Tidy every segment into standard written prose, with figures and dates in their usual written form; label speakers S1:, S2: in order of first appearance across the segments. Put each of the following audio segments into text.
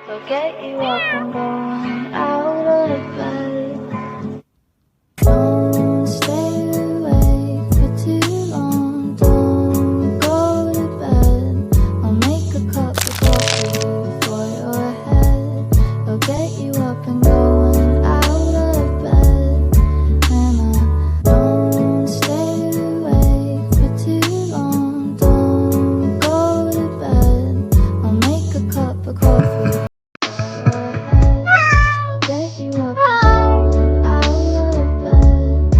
S1: They'll get you up and going out of bed. Don't stay awake for too long. Don't go to bed. I'll make a cup of coffee for your head. They'll get you up and going out of bed. And I don't stay awake for too long. Don't go to bed. I'll make a cup of coffee. Get you up and out of bed,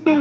S1: and